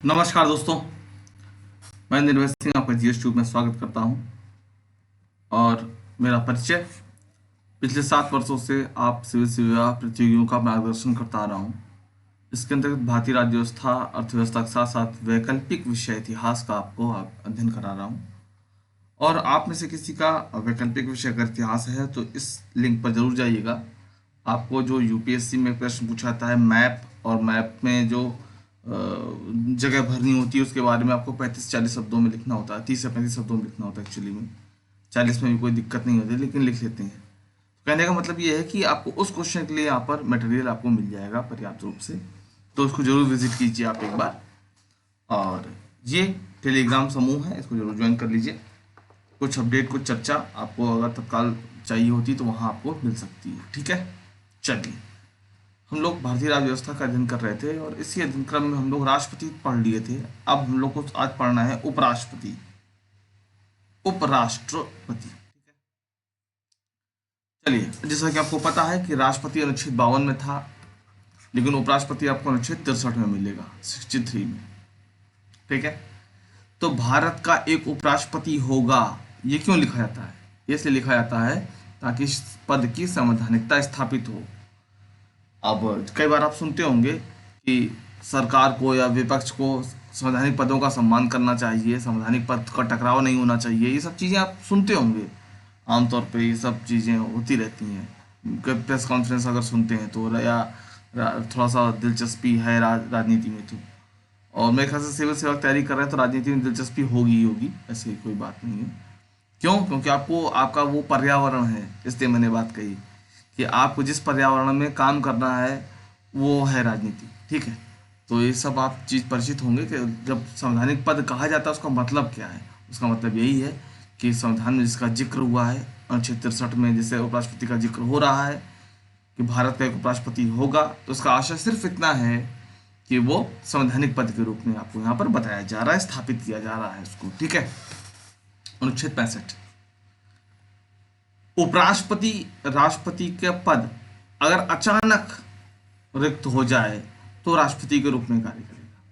नमस्कार दोस्तों, मैं निर्भय सिंह आपका जीएस ट्यूब में स्वागत करता हूं। और मेरा परिचय, पिछले 7 वर्षों से आप सिविल सेवा प्रतियोगियों का मार्गदर्शन करता आ रहा हूं। इसके अंतर्गत भारतीय राज्य व्यवस्था, अर्थव्यवस्था के साथ साथ वैकल्पिक विषय इतिहास का आपको अध्ययन करा रहा हूं। और आप में से किसी का वैकल्पिक विषय अगर इतिहास है तो इस लिंक पर जरूर जाइएगा। आपको जो यूपीएससी में प्रश्न पूछा जाता है मैप, और मैप में जो जगह भरनी होती है उसके बारे में आपको 35-40 शब्दों में लिखना होता है, 30 से 35 शब्दों में लिखना होता है। एक्चुअली में 40 में भी कोई दिक्कत नहीं होती, लेकिन लिख लेते हैं। कहने का मतलब ये है कि आपको उस क्वेश्चन के लिए यहाँ पर मटेरियल आपको मिल जाएगा पर्याप्त रूप से, तो उसको जरूर विजिट कीजिए आप एक बार। और ये टेलीग्राम समूह है, इसको जरूर ज्वाइन कर लीजिए। कुछ अपडेट, कुछ चर्चा आपको अगर तत्काल चाहिए होती तो वहाँ आपको मिल सकती है। ठीक है, चलिए। हम लोग भारतीय राज्य व्यवस्था का अध्ययन कर रहे थे और इसी अध्ययन क्रम में हम लोग राष्ट्रपति पढ़ लिए थे। अब हम लोग को आज पढ़ना है उपराष्ट्रपति। उपराष्ट्रपति, ठीक है। चलिए, जैसा कि आपको पता है कि राष्ट्रपति अनुच्छेद 52 में था, लेकिन उपराष्ट्रपति आपको अनुच्छेद 63 में मिलेगा, 63 में। ठीक है, तो भारत का एक उपराष्ट्रपति होगा, ये क्यों लिखा जाता है? ये इसलिए लिखा जाता है ताकि इस पद की संवैधानिकता स्थापित हो। अब कई बार आप सुनते होंगे कि सरकार को या विपक्ष को संवैधानिक पदों का सम्मान करना चाहिए, संवैधानिक पद का टकराव नहीं होना चाहिए, ये सब चीज़ें आप सुनते होंगे। आमतौर पे ये सब चीज़ें होती रहती हैं। प्रेस कॉन्फ्रेंस अगर सुनते हैं तो, या थोड़ा सा दिलचस्पी है राजनीति में तो, और मेरे ख्याल से सिविल सेवा की तैयारी कर रहे हैं तो राजनीति में दिलचस्पी होगी ही होगी, ऐसी कोई बात नहीं है। क्यों? क्योंकि आपको आपका वो पर्यावरण है, इसलिए मैंने बात कही कि आपको जिस पर्यावरण में काम करना है वो है राजनीति। ठीक है, तो ये सब आप चीज़ परिचित होंगे कि जब संवैधानिक पद कहा जाता है उसका मतलब क्या है। उसका मतलब यही है कि संविधान में जिसका जिक्र हुआ है, अनुच्छेद 63 में जैसे उपराष्ट्रपति का जिक्र हो रहा है कि भारत का एक उपराष्ट्रपति होगा, तो उसका आशय सिर्फ इतना है कि वो संवैधानिक पद के रूप में आपको यहाँ पर बताया जा रहा है, स्थापित किया जा रहा है उसको। ठीक है, अनुच्छेद 65, उपराष्ट्रपति राष्ट्रपति के पद अगर अचानक रिक्त हो जाए तो राष्ट्रपति के रूप में कार्य करेगा।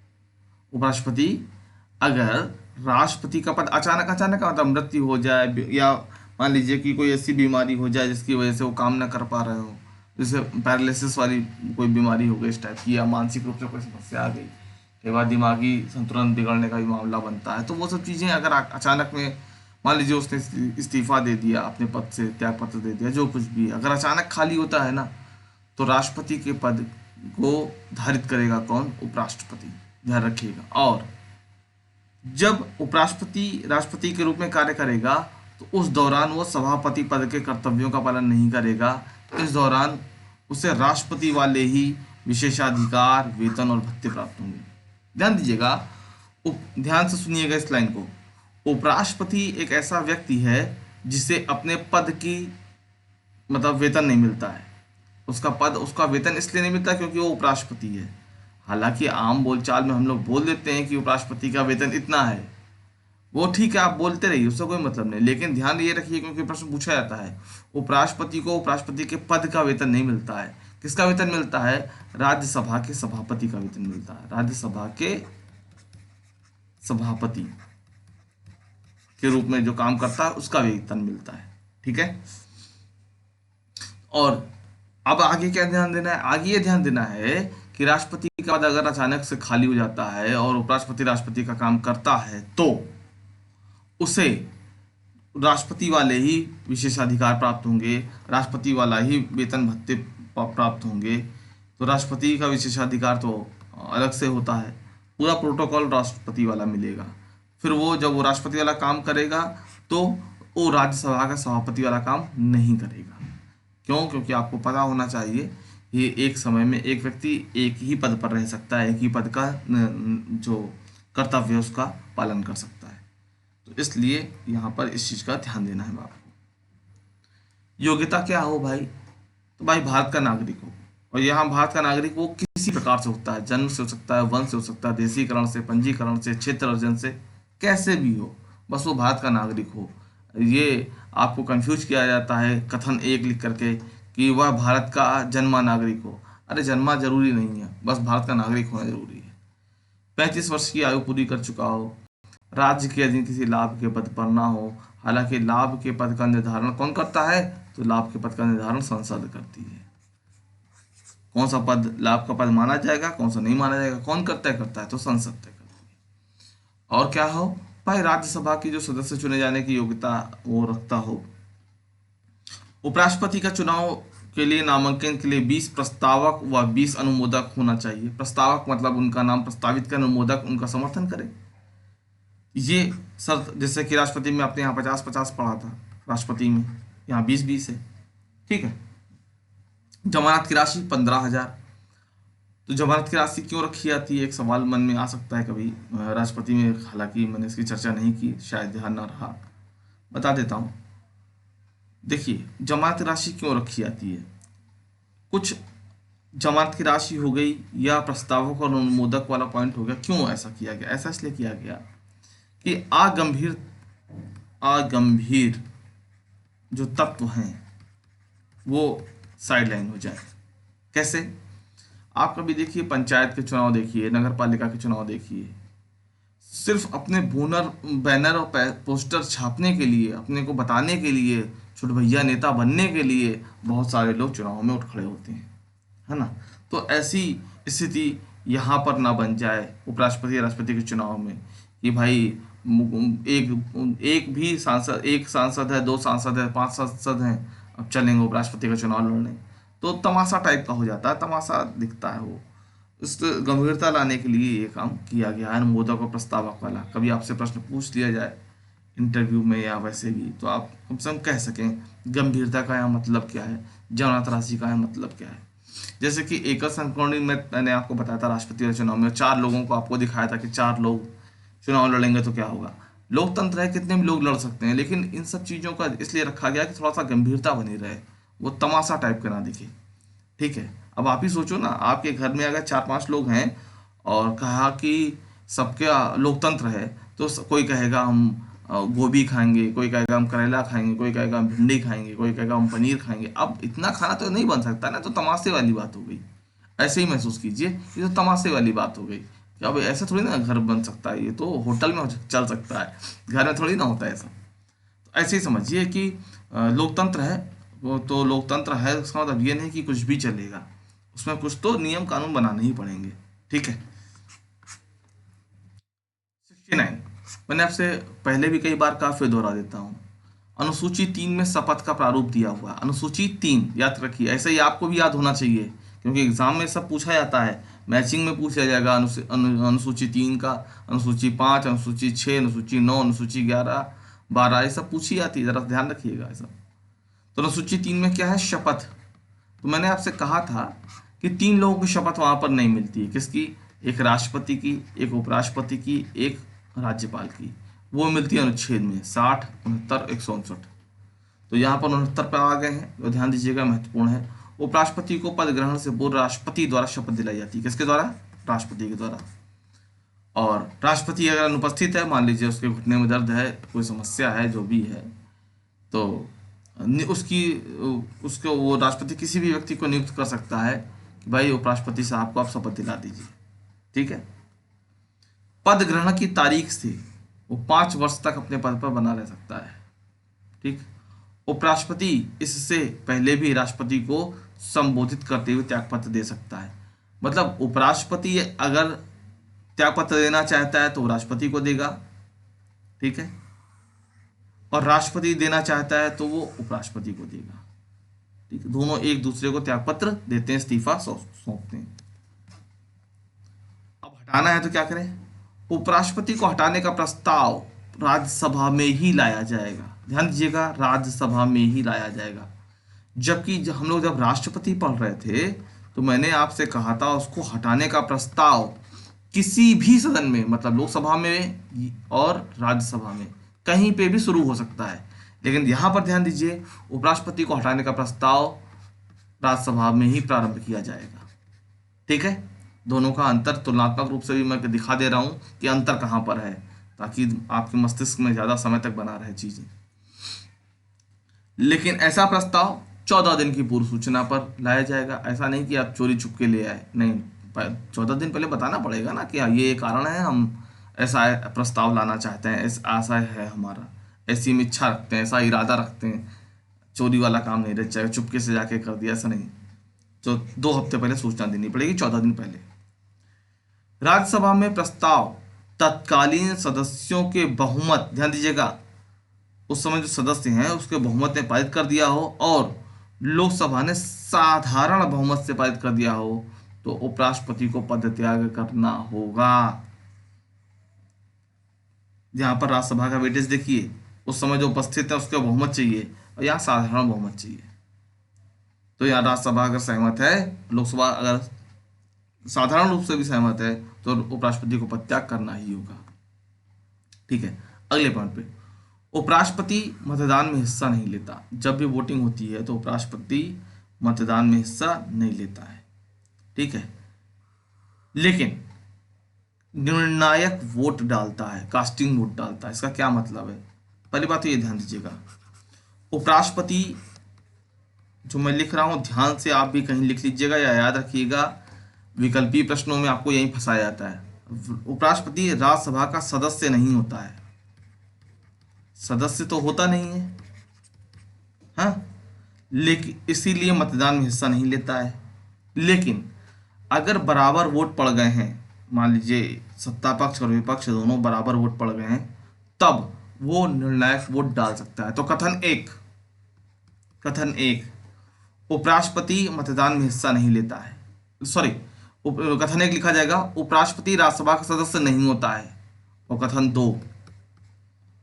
उपराष्ट्रपति अगर राष्ट्रपति का पद अचानक मतलब मृत्यु हो जाए, या मान लीजिए कि कोई ऐसी बीमारी हो जाए जिसकी वजह से वो काम ना कर पा रहे हो, जैसे पैरालिसिस वाली कोई बीमारी हो गई इस टाइप की, या मानसिक रूप से कोई समस्या आ गई, कई बार दिमागी संतुलन बिगड़ने का भी मामला बनता है, तो वो सब चीज़ें अगर अचानक में, मान लीजिए उसने इस्तीफा दे दिया, अपने पद से त्याग पत्र दे दिया, जो कुछ भी अगर अचानक खाली होता है ना, तो राष्ट्रपति के पद को धारित करेगा कौन? उपराष्ट्रपति, ध्यान रखिएगा। और जब उपराष्ट्रपति राष्ट्रपति के रूप में कार्य करेगा तो उस दौरान वो सभापति पद के कर्तव्यों का पालन नहीं करेगा, तो इस दौरान उसे राष्ट्रपति वाले ही विशेषाधिकार, वेतन और भत्ते प्राप्त होंगे। ध्यान दीजिएगा, ध्यान से सुनिएगा इस लाइन को। उपराष्ट्रपति एक ऐसा व्यक्ति है जिसे अपने पद की मतलब वेतन नहीं मिलता है। उसका वेतन इसलिए नहीं मिलता क्योंकि वो उपराष्ट्रपति है। हालांकि आम बोलचाल में हम लोग बोल देते हैं कि उपराष्ट्रपति का वेतन इतना है, वो ठीक है, आप बोलते रहिए, उसका कोई मतलब नहीं, लेकिन ध्यान ये रखिए क्योंकि प्रश्न पूछा जाता है, उपराष्ट्रपति को उपराष्ट्रपति के पद का वेतन नहीं मिलता है। किसका वेतन मिलता है? राज्यसभा के सभापति का वेतन मिलता है। राज्यसभा के सभापति के रूप में जो काम करता है उसका वेतन मिलता है। ठीक है, और अब आगे क्या ध्यान देना है? आगे ये ध्यान देना है कि राष्ट्रपति का पद अगर अचानक से खाली हो जाता है और उपराष्ट्रपति राष्ट्रपति का काम करता है तो उसे राष्ट्रपति वाले ही विशेषाधिकार प्राप्त होंगे, राष्ट्रपति वाला ही वेतन भत्ते प्राप्त होंगे। तो राष्ट्रपति का विशेषाधिकार तो अलग से होता है, पूरा प्रोटोकॉल राष्ट्रपति वाला मिलेगा। फिर वो जब वो राष्ट्रपति वाला काम करेगा तो वो राज्यसभा का सभापति वाला काम नहीं करेगा। क्यों? क्योंकि आपको पता होना चाहिए ये एक समय में एक व्यक्ति एक ही पद पर रह सकता है, एक ही पद का जो कर्तव्य है उसका पालन कर सकता है। तो इसलिए यहाँ पर इस चीज़ का ध्यान देना है आपको। योग्यता क्या हो भाई? तो भाई भारत का नागरिक हो, और यहाँ भारत का नागरिक वो किसी प्रकार से होता है, जन्म से हो सकता है, वंश से हो सकता है, देशीकरण से, पंजीकरण से, क्षेत्र अर्जन से, कैसे भी हो, बस वो भारत का नागरिक हो। ये आपको कंफ्यूज किया जाता है कथन एक लिख करके कि वह भारत का जन्मा नागरिक हो। अरे जन्मा जरूरी नहीं है, बस भारत का नागरिक होना जरूरी है। 35 वर्ष की आयु पूरी कर चुका हो, राज्य के अधीन किसी लाभ के पद पर ना हो। हालांकि लाभ के पद का निर्धारण कौन करता है? तो लाभ के पद का निर्धारण संसद करती है। कौन सा पद लाभ का पद माना जाएगा, कौन सा नहीं माना जाएगा, कौन करता है? तो संसद तय करती है। और क्या हो भाई, राज्यसभा की जो सदस्य चुने जाने की योग्यता वो रखता हो। उपराष्ट्रपति का चुनाव के लिए नामांकन के लिए 20 प्रस्तावक व 20 अनुमोदक होना चाहिए। प्रस्तावक मतलब उनका नाम प्रस्तावित कर, अनुमोदक उनका समर्थन करे। ये शर्त, जैसे कि राष्ट्रपति में आपने यहाँ 50-50 पढ़ा था, राष्ट्रपति में यहाँ 20-20 है। ठीक है। जमानत की राशि 15,000। तो जमानत की राशि क्यों रखी जाती है, एक सवाल मन में आ सकता है कभी राष्ट्रपति में। हालांकि मैंने इसकी चर्चा नहीं की, शायद ध्यान ना रहा, बता देता हूँ। देखिए, जमानत राशि क्यों रखी जाती है? कुछ जमानत की राशि हो गई या प्रस्तावक और अनुमोदक वाला पॉइंट हो गया। क्यों ऐसा किया गया? ऐसा इसलिए किया गया कि अगंभीर जो तत्व हैं वो साइडलाइन हो जाए। कैसे? आप कभी देखिए, पंचायत के चुनाव देखिए, नगर पालिका के चुनाव देखिए, सिर्फ अपने बैनर और पोस्टर छापने के लिए, अपने को बताने के लिए, छोटे भैया नेता बनने के लिए बहुत सारे लोग चुनाव में उठ खड़े होते हैं, है ना। तो ऐसी स्थिति यहाँ पर ना बन जाए उपराष्ट्रपति या राष्ट्रपति के चुनाव में कि भाई एक भी सांसद, एक सांसद है, 2 सांसद है, 5 सांसद हैं, अब चलेंगे उपराष्ट्रपति का चुनाव लड़ने। तो तमाशा टाइप का हो जाता है, तमाशा दिखता है वो। इस गंभीरता लाने के लिए ये काम किया गया है, अनुमोदक और प्रस्तावक वाला। कभी आपसे प्रश्न पूछ लिया जाए इंटरव्यू में या वैसे भी, तो आप कम से कम कह सकें गंभीरता का यहाँ मतलब क्या है, जमानत राशि का यहाँ मतलब क्या है। जैसे कि एकल संक्रमण में मैंने आपको बताया था, राष्ट्रपति के चुनाव में 4 लोगों को आपको दिखाया था कि 4 लोग चुनाव लड़ेंगे तो क्या होगा। लोकतंत्र है, कितने भी लोग लड़ सकते हैं, लेकिन इन सब चीज़ों का इसलिए रखा गया कि थोड़ा सा गंभीरता बनी रहे, वो तमाशा टाइप का ना दिखे। ठीक है। अब आप ही सोचो ना, आपके घर में अगर 4-5 लोग हैं और कहा कि सबके लोकतंत्र है, तो कोई कहेगा हम गोभी खाएंगे, कोई कहेगा हम करेला खाएंगे, कोई कहेगा हम भिंडी खाएंगे, कोई कहेगा हम पनीर खाएंगे। अब इतना खाना तो नहीं बन सकता ना, तो तमाशे वाली बात हो गई। ऐसे ही महसूस कीजिए, ये तो तमाशे वाली बात हो गई कि अब ऐसे थोड़ी ना घर बन सकता है, ये तो होटल में चल सकता है, घर में थोड़ी ना होता है ऐसा। तो ऐसे ही समझिए कि लोकतंत्र है, वो तो लोकतंत्र है, उसका मतलब ये नहीं कि कुछ भी चलेगा, उसमें कुछ तो नियम कानून बनाने ही पड़ेंगे। ठीक है। 69, मैंने आपसे पहले भी कई बार कहा, फिर दोहरा देता हूँ। अनुसूची 3 में शपथ का प्रारूप दिया हुआ है। अनुसूची 3 याद रखिए, ऐसे ही आपको भी याद होना चाहिए, क्योंकि एग्जाम में सब पूछा जाता है। मैचिंग में पूछा जाएगा अनुसूची 3 का, अनुसूची 5, अनुसूची 6, अनुसूची 9, अनुसूची 11, 12, ये सब पूछी जाती है, जरा ध्यान रखिएगा ये सब। तो अनुसूची 3 में क्या है? शपथ। तो मैंने आपसे कहा था कि 3 लोगों की शपथ वहां पर नहीं मिलती है। किसकी? एक राष्ट्रपति की, एक उपराष्ट्रपति की, एक राज्यपाल की। वो मिलती है अनुच्छेद में 60, 69, 159। तो यहाँ पर 69 पर आ गए हैं, तो ध्यान दीजिएगा, महत्वपूर्ण है। उपराष्ट्रपति को पद ग्रहण से पूर्व राष्ट्रपति द्वारा शपथ दिलाई जाती है। किसके द्वारा? राष्ट्रपति के द्वारा। और राष्ट्रपति अगर अनुपस्थित है, मान लीजिए उसके घुटने में दर्द है, कोई समस्या है, जो भी है, तो उसको वो राष्ट्रपति किसी भी व्यक्ति को नियुक्त कर सकता है कि भाई उपराष्ट्रपति साहब को आप शपथ दिला दीजिए। ठीक है। पद ग्रहण की तारीख से वो 5 वर्ष तक अपने पद पर बना रह सकता है। ठीक। उपराष्ट्रपति इससे पहले भी राष्ट्रपति को संबोधित करते हुए त्यागपत्र दे सकता है। मतलब उपराष्ट्रपति अगर त्यागपत्र देना चाहता है तो राष्ट्रपति को देगा। ठीक है। और राष्ट्रपति देना चाहता है तो वो उपराष्ट्रपति को देगा। ठीक है। दोनों एक दूसरे को त्यागपत्र देते हैं, इस्तीफा सौंपते हैं। अब हटाना है तो क्या करें? उपराष्ट्रपति को हटाने का प्रस्ताव राज्यसभा में ही लाया जाएगा। ध्यान दीजिएगा, राज्यसभा में ही लाया जाएगा। जबकि हम लोग जब राष्ट्रपति पढ़ रहे थे तो मैंने आपसे कहा था उसको हटाने का प्रस्ताव किसी भी सदन में, मतलब लोकसभा में और राज्यसभा में, कहीं पे भी शुरू हो सकता है। लेकिन यहाँ पर ध्यान दीजिए, उपराष्ट्रपति को हटाने का प्रस्ताव राज्यसभा में ही प्रारंभ किया जाएगा। ठीक है। दोनों का अंतर तुलनात्मक रूप से भी मैं दिखा दे रहा हूँ कि अंतर कहाँ पर है, ताकि आपके मस्तिष्क में ज़्यादा समय तक बना रहे चीज़ें। लेकिन ऐसा प्रस्ताव 14 दिन की पूर्व सूचना पर लाया जाएगा। ऐसा नहीं कि आप चोरी छुप के ले आए, नहीं, 14 दिन पहले बताना पड़ेगा ना कि हाँ, ये कारण है, हम ऐसा प्रस्ताव लाना चाहते हैं, ऐसा आशा है हमारा, ऐसी हम इच्छा रखते हैं, ऐसा इरादा रखते हैं। चोरी वाला काम नहीं रह जाएगा, चुपके से जाके कर दिया, ऐसा नहीं। तो 2 हफ्ते पहले सूचना देनी पड़ेगी, 14 दिन पहले। राज्यसभा में प्रस्ताव तत्कालीन सदस्यों के बहुमत, ध्यान दीजिएगा, उस समय जो सदस्य हैं उसके बहुमत ने पारित कर दिया हो और लोकसभा ने साधारण बहुमत से पारित कर दिया हो तो उपराष्ट्रपति को पद त्याग करना होगा। जहां पर राज्यसभा का वेटेज देखिए, उस समय जो उपस्थित है उसके बहुमत चाहिए और यहाँ साधारण बहुमत चाहिए। तो यहाँ राज्यसभा अगर सहमत है, लोकसभा अगर साधारण रूप से भी सहमत है, तो उपराष्ट्रपति को पद त्याग करना ही होगा। ठीक है, अगले पॉइंट पे, उपराष्ट्रपति मतदान में हिस्सा नहीं लेता। जब भी वोटिंग होती है तो उपराष्ट्रपति मतदान में हिस्सा नहीं लेता है। ठीक है, लेकिन निर्णायक वोट डालता है, कास्टिंग वोट डालता है। इसका क्या मतलब है? पहली बात तो ये ध्यान दीजिएगा, उपराष्ट्रपति जो मैं लिख रहा हूं ध्यान से आप भी कहीं लिख लीजिएगा या याद रखिएगा, विकल्पीय प्रश्नों में आपको यही फंसाया जाता है। उपराष्ट्रपति राज्यसभा का सदस्य नहीं होता है, सदस्य तो होता नहीं है, हाँ, लेकिन इसीलिए मतदान में हिस्सा नहीं लेता है। लेकिन अगर बराबर वोट पड़ गए हैं, मान लीजिए सत्ता पक्ष और विपक्ष दोनों बराबर वोट पड़ गए हैं, तब वो निर्णायक वोट डाल सकता है। तो कथन एक, उपराष्ट्रपति मतदान में हिस्सा नहीं लेता है, सॉरी, कथन एक लिखा जाएगा, उपराष्ट्रपति राज्यसभा का सदस्य नहीं होता है। और कथन दो,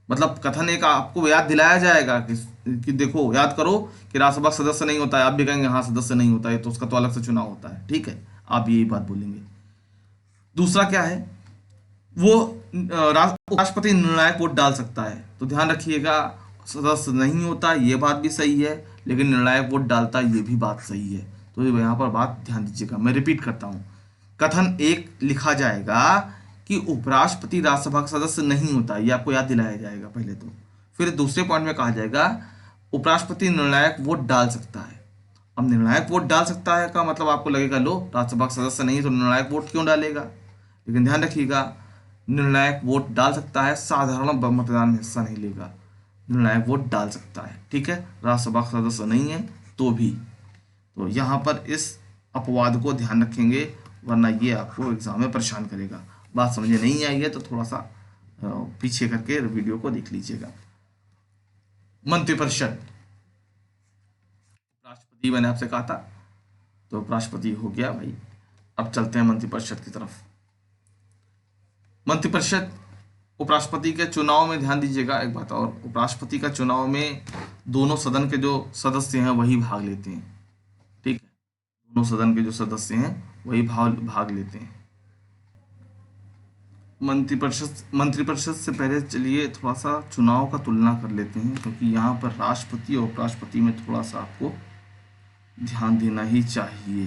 मतलब कथन एक आपको याद दिलाया जाएगा कि देखो, याद करो कि राज्यसभा सदस्य नहीं होता है, आप भी कहेंगे हाँ सदस्य नहीं होता है, तो उसका तो अलग से चुनाव होता है। ठीक है, आप यही बात बोलेंगे। दूसरा क्या है, वो राष्ट्रपति निर्णायक वोट डाल सकता है। तो ध्यान रखिएगा, सदस्य नहीं होता ये बात भी सही है, लेकिन निर्णायक वोट डालता है ये भी बात सही है। तो यहाँ पर बात ध्यान दीजिएगा, मैं रिपीट करता हूँ, कथन एक लिखा जाएगा कि उपराष्ट्रपति राज्यसभा का सदस्य नहीं होता, ये आपको याद दिलाया जाएगा पहले तो। फिर दूसरे पॉइंट में कहा जाएगा उपराष्ट्रपति निर्णायक वोट डाल सकता है। अब निर्णायक वोट डाल सकता है का मतलब आपको लगेगा लो राज्यसभा का सदस्य नहीं तो निर्णायक वोट क्यों डालेगा, लेकिन ध्यान रखिएगा निर्णायक वोट डाल सकता है, साधारण मतदान में हिस्सा नहीं लेगा, निर्णायक वोट डाल सकता है। ठीक है, राज्यसभा का सदस्य नहीं है तो भी। तो यहाँ पर इस अपवाद को ध्यान रखेंगे, वरना ये आपको एग्जाम में परेशान करेगा। बात समझे नहीं आई है तो थोड़ा सा पीछे करके वीडियो को देख लीजिएगा। मंत्रिपरिषद, राष्ट्रपति मैंने आपसे कहा था, तो राष्ट्रपति हो गया भाई। अब चलते हैं मंत्रिपरिषद की तरफ। मंत्रिपरिषद उपराष्ट्रपति के चुनाव में, ध्यान दीजिएगा एक बात और, उपराष्ट्रपति का चुनाव में दोनों सदन के जो सदस्य हैं वही भाग लेते हैं। ठीक है, दोनों सदन के जो सदस्य हैं वही भाग लेते हैं। मंत्रिपरिषद से पहले चलिए थोड़ा सा चुनाव का तुलना कर लेते हैं, क्योंकि यहाँ पर राष्ट्रपति और उपराष्ट्रपति में थोड़ा सा आपको ध्यान देना ही चाहिए।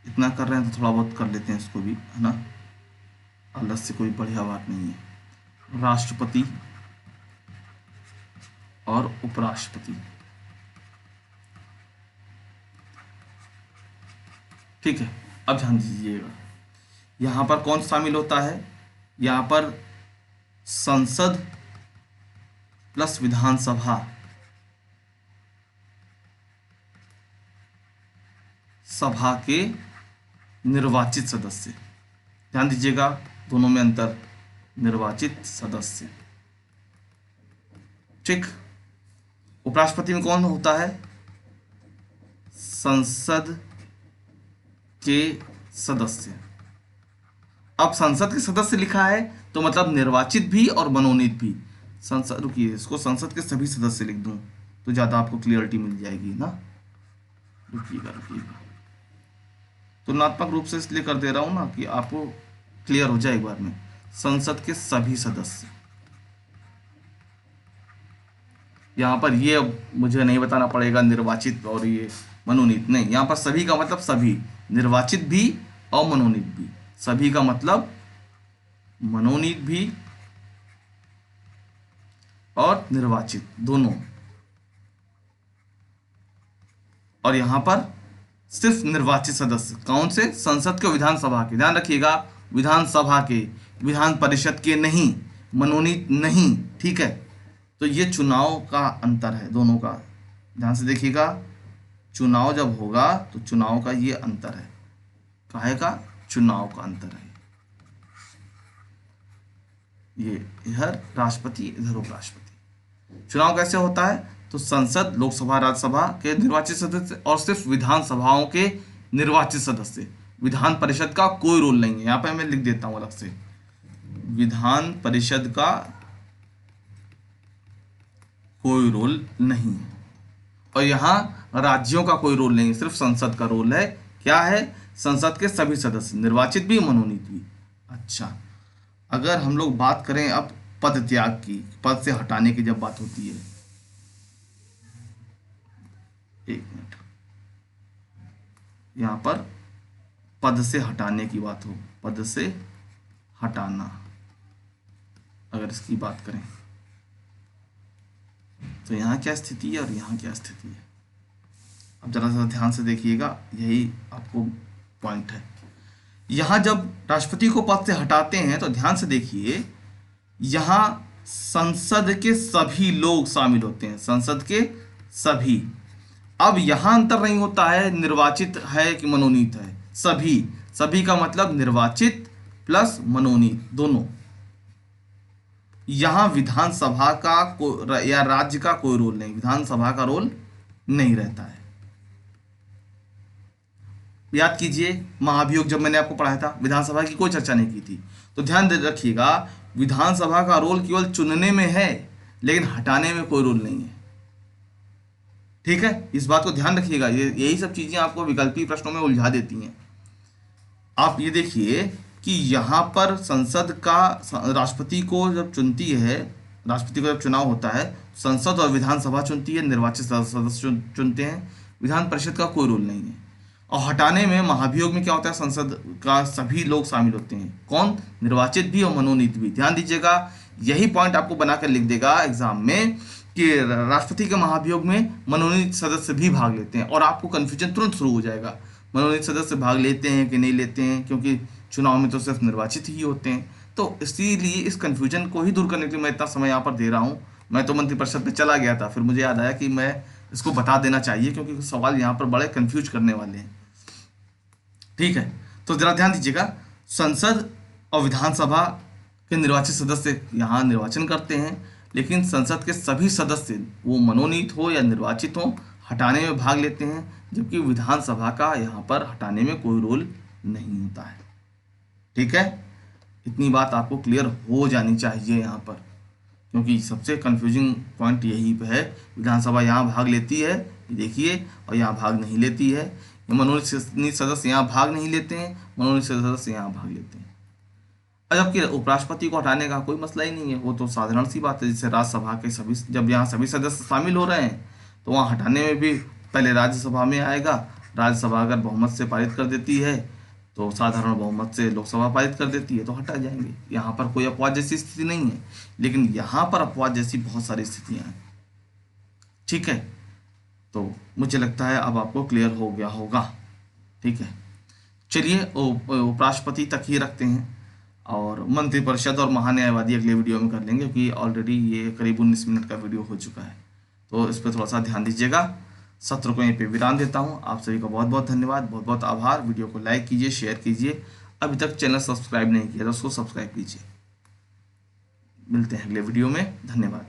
इतना कर रहे हैं तो थोड़ा बहुत कर लेते हैं इसको भी, है ना, अलग से कोई बढ़िया बात नहीं है। राष्ट्रपति और उपराष्ट्रपति, ठीक है। अब ध्यान दीजिएगा, यहाँ पर कौन शामिल होता है, यहाँ पर संसद प्लस विधानसभा, सभा के निर्वाचित सदस्य, ध्यान दीजिएगा दोनों में अंतर, निर्वाचित सदस्य। ठीक, उपराष्ट्रपति में कौन होता है, संसद के सदस्य। अब संसद के सदस्य लिखा है तो मतलब निर्वाचित भी और मनोनीत भी। संसद, रुकिए इसको संसद के सभी सदस्य लिख दूं तो ज्यादा आपको क्लियरिटी मिल जाएगी ना, रुकिएगा। तुलनात्मक रूप से इसलिए कर दे रहा हूं ना कि आपको क्लियर हो जाए एक बार में। संसद के सभी सदस्य, यहाँ पर ये मुझे नहीं बताना पड़ेगा निर्वाचित और ये मनोनीत, नहीं, यहाँ पर सभी का मतलब सभी, निर्वाचित भी और मनोनीत भी। सभी का मतलब मनोनीत भी और निर्वाचित दोनों। और यहाँ पर सिर्फ निर्वाचित सदस्य। कौन से? संसद के, विधानसभा के, ध्यान रखिएगा, विधानसभा के, विधान परिषद के नहीं, मनोनीत नहीं। ठीक है, तो ये चुनाव का अंतर है दोनों का, ध्यान से देखिएगा। चुनाव जब होगा तो चुनाव का ये अंतर है, काहे का? चुनाव का अंतर है। ये इधर राष्ट्रपति, इधर उपराष्ट्रपति। चुनाव कैसे होता है? तो संसद, लोकसभा, राज्यसभा के निर्वाचित सदस्य और सिर्फ विधानसभाओं के निर्वाचित सदस्य। विधान परिषद का कोई रोल नहीं है। यहां पे मैं लिख देता हूं अलग से, विधान परिषद का कोई रोल नहीं है। और यहां राज्यों का कोई रोल नहीं है, सिर्फ संसद का रोल है। क्या है? संसद के सभी सदस्य, निर्वाचित भी, मनोनीत भी। अच्छा, अगर हम लोग बात करें अब पद त्याग की, पद से हटाने की जब बात होती है, एक मिनट, यहां पर पद से हटाने की बात हो, पद से हटाना अगर इसकी बात करें तो यहां क्या स्थिति है और यहां क्या स्थिति है? अब जरा सा ध्यान से देखिएगा, यही आपको पॉइंट है। यहां जब राष्ट्रपति को पद से हटाते हैं तो ध्यान से देखिए, यहां संसद के सभी लोग शामिल होते हैं, संसद के सभी। अब यहां अंतर नहीं होता है निर्वाचित है कि मनोनीत है, सभी। सभी का मतलब निर्वाचित प्लस मनोनीत दोनों। यहां विधानसभा का या राज्य का कोई रोल नहीं, विधानसभा का रोल नहीं रहता है। याद कीजिए, महाभियोग जब मैंने आपको पढ़ाया था, विधानसभा की कोई चर्चा नहीं की थी। तो ध्यान दे रखिएगा, विधानसभा का रोल केवल चुनने में है, लेकिन हटाने में कोई रोल नहीं है। ठीक है, इस बात को ध्यान रखिएगा। यही सब चीजें आपको विकल्पीय प्रश्नों में उलझा देती हैं। आप ये देखिए कि यहाँ पर संसद का, राष्ट्रपति को जब चुनती है, राष्ट्रपति को जब चुनाव होता है, संसद और विधानसभा चुनती है, निर्वाचित सदस्य चुनते हैं, विधान परिषद का कोई रोल नहीं है। और हटाने में, महाभियोग में क्या होता है? संसद का सभी लोग शामिल होते हैं। कौन? निर्वाचित भी और मनोनीत भी। ध्यान दीजिएगा, यही पॉइंट आपको बनाकर लिख देगा एग्जाम में कि राष्ट्रपति के महाभियोग में मनोनीत सदस्य भी भाग लेते हैं, और आपको कंफ्यूजन तुरंत शुरू हो जाएगा, मनोनीत सदस्य भाग लेते हैं कि नहीं लेते हैं, क्योंकि चुनाव में तो सिर्फ निर्वाचित ही होते हैं। तो इसीलिए इस कंफ्यूजन को ही दूर करने के लिए मैं इतना समय यहाँ पर दे रहा हूँ। मैं तो मंत्रिपरिषद में चला गया था, फिर मुझे याद आया कि मैं इसको बता देना चाहिए, क्योंकि सवाल यहाँ पर बड़े कंफ्यूज करने वाले हैं। ठीक है, तो जरा ध्यान दीजिएगा, संसद और विधानसभा के निर्वाचित सदस्य यहाँ निर्वाचन करते हैं, लेकिन संसद के सभी सदस्य, वो मनोनीत हो या निर्वाचित हो, हटाने में भाग लेते हैं, जबकि विधानसभा का यहाँ पर हटाने में कोई रोल नहीं होता है। ठीक है, इतनी बात आपको क्लियर हो जानी चाहिए यहाँ पर, क्योंकि सबसे कंफ्यूजिंग पॉइंट यही पे है। विधानसभा यहाँ भाग लेती है, देखिए, और यहाँ भाग नहीं लेती है। मनोनीत सदस्य यहाँ भाग नहीं लेते हैं, मनोनीत सदस्य यहाँ भाग लेते हैं। जबकि उपराष्ट्रपति को हटाने का कोई मसला ही नहीं है, वो तो साधारण सी बात है। जैसे राज्यसभा के सभी, जब यहाँ सभी सदस्य शामिल हो रहे हैं, तो वहाँ हटाने में भी पहले राज्यसभा में आएगा। राज्यसभा अगर बहुमत से पारित कर देती है, तो साधारण बहुमत से लोकसभा पारित कर देती है, तो हटा जाएंगे। यहाँ पर कोई अपवाद जैसी स्थिति नहीं है, लेकिन यहाँ पर अपवाद जैसी बहुत सारी स्थितियाँ हैं। ठीक है, तो मुझे लगता है अब आपको क्लियर हो गया होगा। ठीक है, चलिए उपराष्ट्रपति तक ही रखते हैं, और मंत्रिपरिषद और महान्यायवादी अगले वीडियो में कर लेंगे, क्योंकि ऑलरेडी ये करीब 19 मिनट का वीडियो हो चुका है। तो इस पर थोड़ा सा ध्यान दीजिएगा। सत्र को यहीं पे विराम देता हूँ। आप सभी का बहुत बहुत धन्यवाद, बहुत बहुत आभार। वीडियो को लाइक कीजिए, शेयर कीजिए। अभी तक चैनल सब्सक्राइब नहीं किया तो उसको सब्सक्राइब कीजिए। मिलते हैं अगले वीडियो में, धन्यवाद।